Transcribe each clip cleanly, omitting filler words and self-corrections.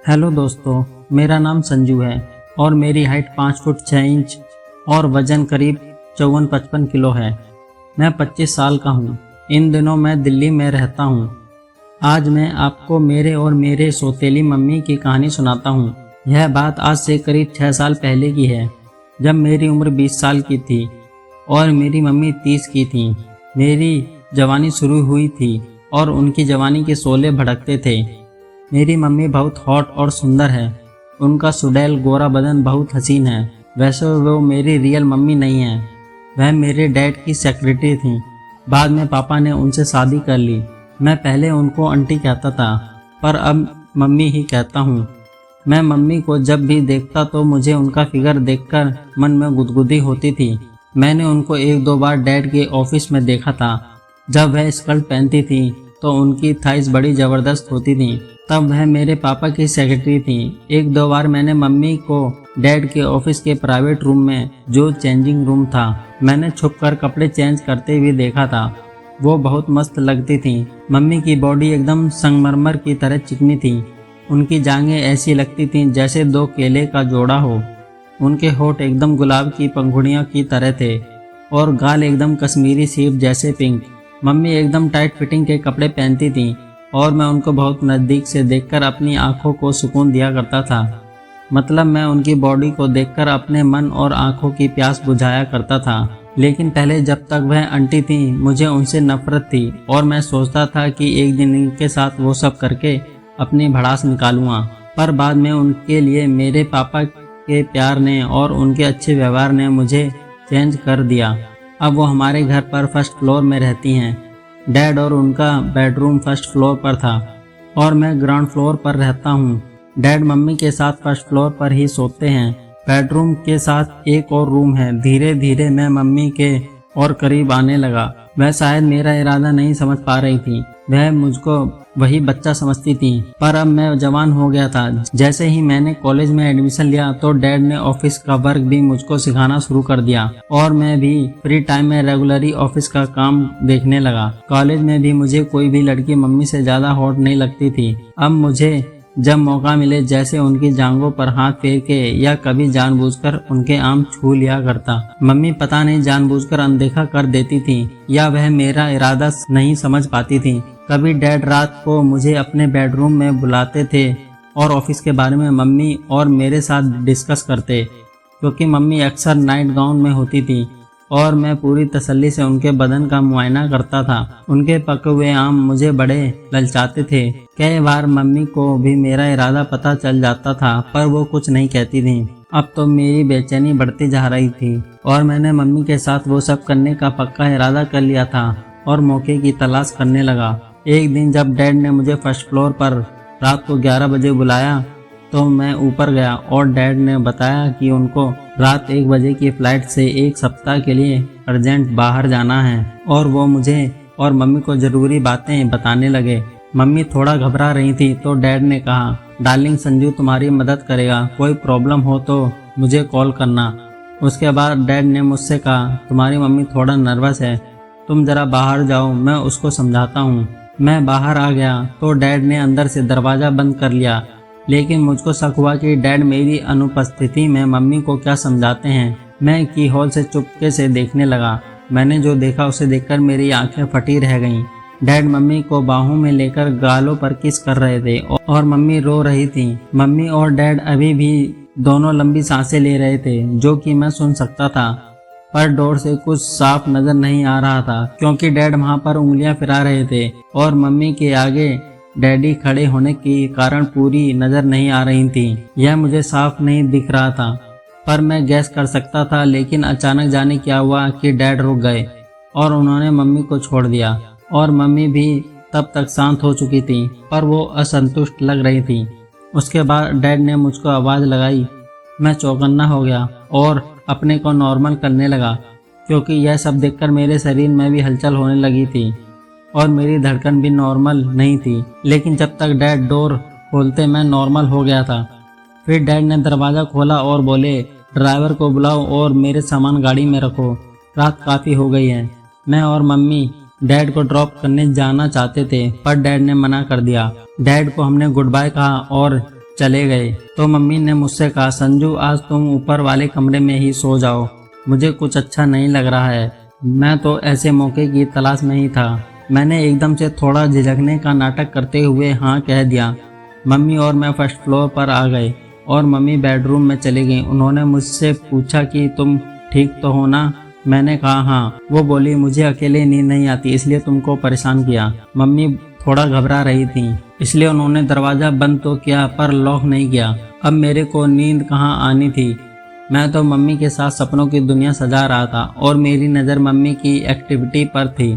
Hello दोस्तों, मेरा नाम संजू है और मेरी हाइट 5 फुट 6 इंच और वज़न करीब 54-55 किलो है। मैं 25 साल का हूँ। इन दिनों मैं दिल्ली में रहता हूँ। आज मैं आपको मेरे और मेरे सौतेली मम्मी की कहानी सुनाता हूँ। यह बात आज से करीब 6 साल पहले की है, जब मेरी उम्र 20 साल की थी और मेरी मम्मी 30 की थी। मेरी जवानी शुरू हुई थी और उनकी जवानी के शोले भड़कते थे। मेरी मम्मी बहुत हॉट और सुंदर है। उनका सुडैल गोरा बदन बहुत हसीन है। वैसे वो मेरी रियल मम्मी नहीं है, वह मेरे डैड की सेक्रेटरी थी। बाद में पापा ने उनसे शादी कर ली। मैं पहले उनको आंटी कहता था, पर अब मम्मी ही कहता हूँ। मैं मम्मी को जब भी देखता तो मुझे उनका फिगर देखकर मन में गुदगुदी होती थी। मैंने उनको 1-2 बार डैड के ऑफिस में देखा था। जब वह स्कर्ट पहनती थी तो उनकी थाइस बड़ी ज़बरदस्त होती थी। तब वह मेरे पापा की सेक्रेटरी थी। 1-2 बार मैंने मम्मी को डैड के ऑफिस के प्राइवेट रूम में, जो चेंजिंग रूम था, मैंने छुपकर कपड़े चेंज करते हुए देखा था। वो बहुत मस्त लगती थी। मम्मी की बॉडी एकदम संगमरमर की तरह चिकनी थी। उनकी जांघें ऐसी लगती थीं जैसे 2 केले का जोड़ा हो। उनके होठ एकदम गुलाब की पंखुड़ियों की तरह थे और गाल एकदम कश्मीरी सेब जैसे पिंक। मम्मी एकदम टाइट फिटिंग के कपड़े पहनती थीं और मैं उनको बहुत नज़दीक से देखकर अपनी आंखों को सुकून दिया करता था। मतलब मैं उनकी बॉडी को देखकर अपने मन और आंखों की प्यास बुझाया करता था। लेकिन पहले जब तक वह आंटी थी, मुझे उनसे नफरत थी और मैं सोचता था कि एक दिन इनके साथ वो सब करके अपनी भड़ास निकालूंगा। पर बाद में उनके लिए मेरे पापा के प्यार ने और उनके अच्छे व्यवहार ने मुझे चेंज कर दिया। अब वो हमारे घर पर फर्स्ट फ्लोर में रहती हैं। डैड और उनका बेडरूम फर्स्ट फ्लोर पर था और मैं ग्राउंड फ्लोर पर रहता हूँ। डैड मम्मी के साथ फर्स्ट फ्लोर पर ही सोते हैं। बेडरूम के साथ एक और रूम है। धीरे धीरे मैं मम्मी के और करीब आने लगा। वह शायद मेरा इरादा नहीं समझ पा रही थी। वह मुझको वही बच्चा समझती थी। पर अब मैं जवान हो गया था। जैसे ही मैंने कॉलेज में एडमिशन लिया तो डैड ने ऑफिस का वर्क भी मुझको सिखाना शुरू कर दिया और मैं भी फ्री टाइम में रेगुलरली ऑफिस का काम देखने लगा। कॉलेज में भी मुझे कोई भी लड़की मम्मी से ज्यादा हॉट नहीं लगती थी। अब मुझे जब मौका मिले जैसे उनकी जांघों पर हाथ फेर के या कभी जानबूझकर उनके आम छू लिया करता। मम्मी पता नहीं जानबूझकर अनदेखा कर देती थी या वह मेरा इरादा नहीं समझ पाती थी। कभी डैड रात को मुझे अपने बेडरूम में बुलाते थे और ऑफिस के बारे में मम्मी और मेरे साथ डिस्कस करते, क्योंकि मम्मी अक्सर नाइट गाउन में होती थी और मैं पूरी तसल्ली से उनके बदन का मुआयना करता था। उनके पके हुए आम मुझे बड़े ललचाते थे। कई बार मम्मी को भी मेरा इरादा पता चल जाता था, पर वो कुछ नहीं कहती थी। अब तो मेरी बेचैनी बढ़ती जा रही थी और मैंने मम्मी के साथ वो सब करने का पक्का इरादा कर लिया था और मौके की तलाश करने लगा। एक दिन जब डैड ने मुझे फर्स्ट फ्लोर पर रात को 11 बजे बुलाया तो मैं ऊपर गया और डैड ने बताया कि उनको रात 1 बजे की फ्लाइट से 1 सप्ताह के लिए अर्जेंट बाहर जाना है और वो मुझे और मम्मी को ज़रूरी बातें बताने लगे। मम्मी थोड़ा घबरा रही थी तो डैड ने कहा, डार्लिंग संजू तुम्हारी मदद करेगा, कोई प्रॉब्लम हो तो मुझे कॉल करना। उसके बाद डैड ने मुझसे कहा, तुम्हारी मम्मी थोड़ा नर्वस है, तुम ज़रा बाहर जाओ, मैं उसको समझाता हूँ। मैं बाहर आ गया तो डैड ने अंदर से दरवाज़ा बंद कर लिया, लेकिन मुझको शक हुआ कि डैड मेरी अनुपस्थिति में मम्मी को क्या समझाते हैं। मैं की हॉल से चुपके से देखने लगा। मैंने जो देखा उसे देखकर मेरी आंखें फटी रह गईं। डैड मम्मी को बाहों में लेकर गालों पर किस कर रहे थे और मम्मी रो रही थी। मम्मी और डैड अभी भी दोनों लंबी सांसें ले रहे थे, जो कि मैं सुन सकता था, पर डोर से कुछ साफ नजर नहीं आ रहा था क्योंकि डैड वहां पर उंगलियां फिरा रहे थे और मम्मी के आगे डैडी खड़े होने के कारण पूरी नजर नहीं आ रही थी। यह मुझे साफ नहीं दिख रहा था, पर मैं गैस कर सकता था। लेकिन अचानक जाने क्या हुआ कि डैड रुक गए और उन्होंने मम्मी को छोड़ दिया और मम्मी भी तब तक शांत हो चुकी थी, पर वो असंतुष्ट लग रही थी। उसके बाद डैड ने मुझको आवाज़ लगाई। मैं चौकन्ना हो गया और अपने को नॉर्मल करने लगा, क्योंकि यह सब देखकर मेरे शरीर में भी हलचल होने लगी थी और मेरी धड़कन भी नॉर्मल नहीं थी। लेकिन जब तक डैड डोर खोलते मैं नॉर्मल हो गया था। फिर डैड ने दरवाज़ा खोला और बोले, ड्राइवर को बुलाओ और मेरे सामान गाड़ी में रखो, रात काफ़ी हो गई है। मैं और मम्मी डैड को ड्रॉप करने जाना चाहते थे, पर डैड ने मना कर दिया। डैड को हमने गुड बाय कहा और चले गए तो मम्मी ने मुझसे कहा, संजू आज तुम ऊपर वाले कमरे में ही सो जाओ, मुझे कुछ अच्छा नहीं लग रहा है। मैं तो ऐसे मौके की तलाश में ही था। मैंने एकदम से थोड़ा झिझकने का नाटक करते हुए हाँ कह दिया। मम्मी और मैं फर्स्ट फ्लोर पर आ गए और मम्मी बेडरूम में चली गई। उन्होंने मुझसे पूछा कि तुम ठीक तो हो ना? मैंने कहा हाँ। वो बोली, मुझे अकेले नींद नहीं आती इसलिए तुमको परेशान किया। मम्मी थोड़ा घबरा रही थी इसलिए उन्होंने दरवाज़ा बंद तो किया पर लॉक नहीं किया। अब मेरे को नींद कहाँ आनी थी, मैं तो मम्मी के साथ सपनों की दुनिया सजा रहा था और मेरी नज़र मम्मी की एक्टिविटी पर थी।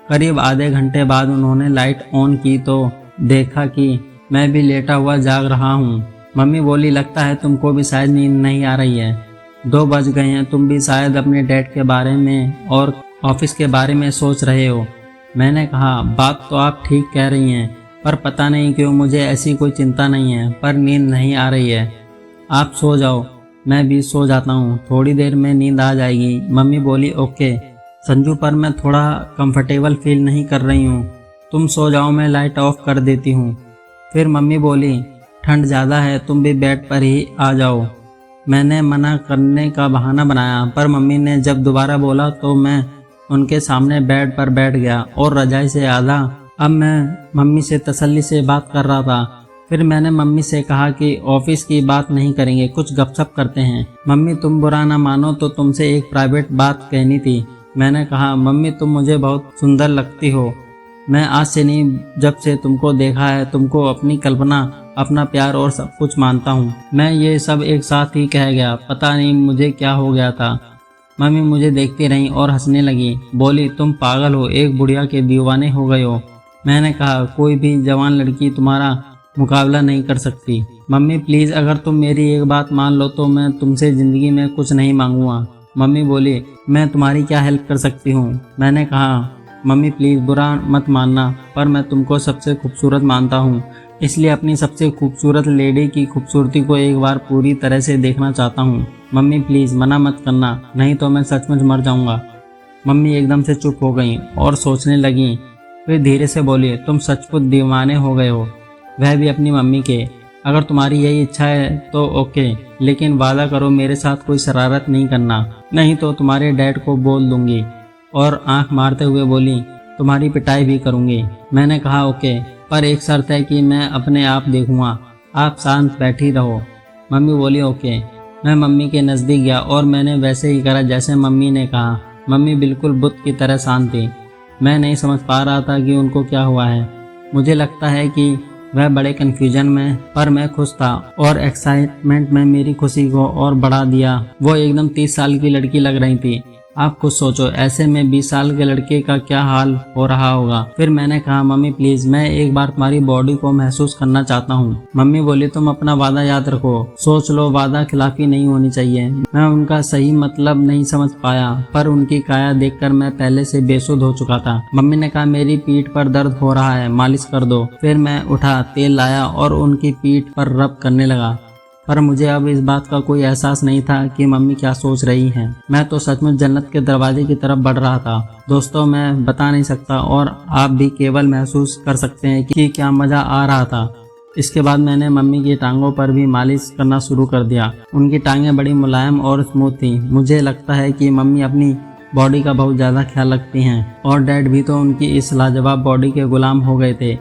करीब आधे घंटे बाद उन्होंने लाइट ऑन की तो देखा कि मैं भी लेटा हुआ जाग रहा हूँ। मम्मी बोली, लगता है तुमको भी शायद नींद नहीं आ रही है, 2 बज गए हैं, तुम भी शायद अपने डैड के बारे में और ऑफिस के बारे में सोच रहे हो। मैंने कहा, बात तो आप ठीक कह रही हैं पर पता नहीं क्यों मुझे ऐसी कोई चिंता नहीं है, पर नींद नहीं आ रही है। आप सो जाओ, मैं भी सो जाता हूँ, थोड़ी देर में नींद आ जाएगी। मम्मी बोली, ओके संजू, पर मैं थोड़ा कंफर्टेबल फील नहीं कर रही हूँ, तुम सो जाओ, मैं लाइट ऑफ कर देती हूँ। फिर मम्मी बोली, ठंड ज़्यादा है, तुम भी बेड पर ही आ जाओ। मैंने मना करने का बहाना बनाया पर मम्मी ने जब दोबारा बोला तो मैं उनके सामने बेड पर बैठ गया और रजाई से आधा। अब मैं मम्मी से तसल्ली से बात कर रहा था। फिर मैंने मम्मी से कहा कि ऑफिस की बात नहीं करेंगे, कुछ गपशप करते हैं। मम्मी तुम बुरा ना मानो तो तुमसे एक प्राइवेट बात कहनी थी। मैंने कहा, मम्मी तुम मुझे बहुत सुंदर लगती हो, मैं आज से नहीं जब से तुमको देखा है तुमको अपनी कल्पना, अपना प्यार और सब कुछ मानता हूँ। मैं ये सब एक साथ ही कह गया, पता नहीं मुझे क्या हो गया था। मम्मी मुझे देखती रही और हंसने लगी, बोली, तुम पागल हो, एक बुढ़िया के दीवाने हो गए हो। मैंने कहा, कोई भी जवान लड़की तुम्हारा मुकाबला नहीं कर सकती। मम्मी प्लीज़ अगर तुम मेरी एक बात मान लो तो मैं तुमसे ज़िंदगी में कुछ नहीं मांगूंगा। मम्मी बोली, मैं तुम्हारी क्या हेल्प कर सकती हूँ? मैंने कहा, मम्मी प्लीज़ बुरा मत मानना पर मैं तुमको सबसे खूबसूरत मानता हूँ, इसलिए अपनी सबसे खूबसूरत लेडी की खूबसूरती को एक बार पूरी तरह से देखना चाहता हूँ। मम्मी प्लीज़ मना मत करना, नहीं तो मैं सचमुच मर जाऊँगा। मम्मी एकदम से चुप हो गई और सोचने लगी। फिर धीरे से बोली, तुम सचमुच दीवाने हो गए हो, वह भी अपनी मम्मी के। अगर तुम्हारी यही इच्छा है तो ओके, लेकिन वादा करो मेरे साथ कोई शरारत नहीं करना, नहीं तो तुम्हारे डैड को बोल दूंगी। और आंख मारते हुए बोली, तुम्हारी पिटाई भी करूंगी। मैंने कहा, ओके, पर एक शर्त है कि मैं अपने आप देखूंगा, आप शांत बैठी रहो। मम्मी बोली, ओके। मैं मम्मी के नज़दीक गया और मैंने वैसे ही करा जैसे मम्मी ने कहा। मम्मी बिल्कुल बुत की तरह शांत थी। मैं नहीं समझ पा रहा था कि उनको क्या हुआ है। मुझे लगता है कि वह बड़े कन्फ्यूजन में, पर मैं खुश था और एक्साइटमेंट में मेरी खुशी को और बढ़ा दिया। वो एकदम 30 साल की लड़की लग रही थी। आप खुद सोचो, ऐसे में 20 साल के लड़के का क्या हाल हो रहा होगा। फिर मैंने कहा, मम्मी प्लीज मैं एक बार तुम्हारी बॉडी को महसूस करना चाहता हूँ। मम्मी बोली, तुम अपना वादा याद रखो, सोच लो, वादा खिलाफी नहीं होनी चाहिए। मैं उनका सही मतलब नहीं समझ पाया, पर उनकी काया देखकर मैं पहले से बेसुध हो चुका था। मम्मी ने कहा, मेरी पीठ पर दर्द हो रहा है, मालिश कर दो। फिर मैं उठा, तेल लाया और उनकी पीठ पर रब करने लगा। पर मुझे अब इस बात का कोई एहसास नहीं था कि मम्मी क्या सोच रही हैं। मैं तो सचमुच जन्नत के दरवाजे की तरफ बढ़ रहा था। दोस्तों, मैं बता नहीं सकता और आप भी केवल महसूस कर सकते हैं कि क्या मज़ा आ रहा था। इसके बाद मैंने मम्मी की टांगों पर भी मालिश करना शुरू कर दिया। उनकी टांगें बड़ी मुलायम और स्मूथ थी। मुझे लगता है कि मम्मी अपनी बॉडी का बहुत ज़्यादा ख्याल रखती हैं और डैड भी तो उनकी इस लाजवाब बॉडी के गुलाम हो गए थे।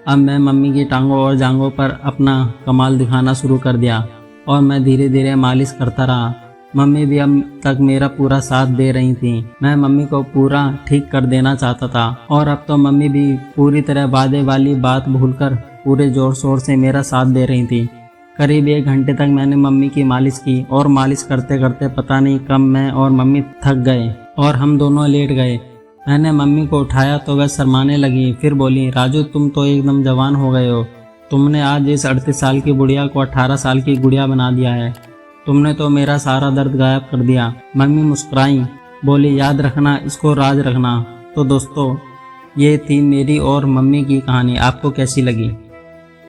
अब मैं मम्मी की टांगों और जांघों पर अपना कमाल दिखाना शुरू कर दिया और मैं धीरे धीरे मालिश करता रहा। मम्मी भी अब तक मेरा पूरा साथ दे रही थी। मैं मम्मी को पूरा ठीक कर देना चाहता था और अब तो मम्मी भी पूरी तरह वादे वाली बात भूलकर पूरे जोर शोर से मेरा साथ दे रही थी। करीब 1 घंटे तक मैंने मम्मी की मालिश की और मालिश करते करते पता नहीं कब मैं और मम्मी थक गए और हम दोनों लेट गए। मैंने मम्मी को उठाया तो वह शर्माने लगी। फिर बोली, राजू तुम तो एकदम जवान हो गए हो, तुमने आज इस 38 साल की बुढ़िया को 18 साल की गुड़िया बना दिया है, तुमने तो मेरा सारा दर्द गायब कर दिया। मम्मी मुस्कुराई, बोली, याद रखना, इसको राज रखना। तो दोस्तों, ये थी मेरी और मम्मी की कहानी। आपको कैसी लगी?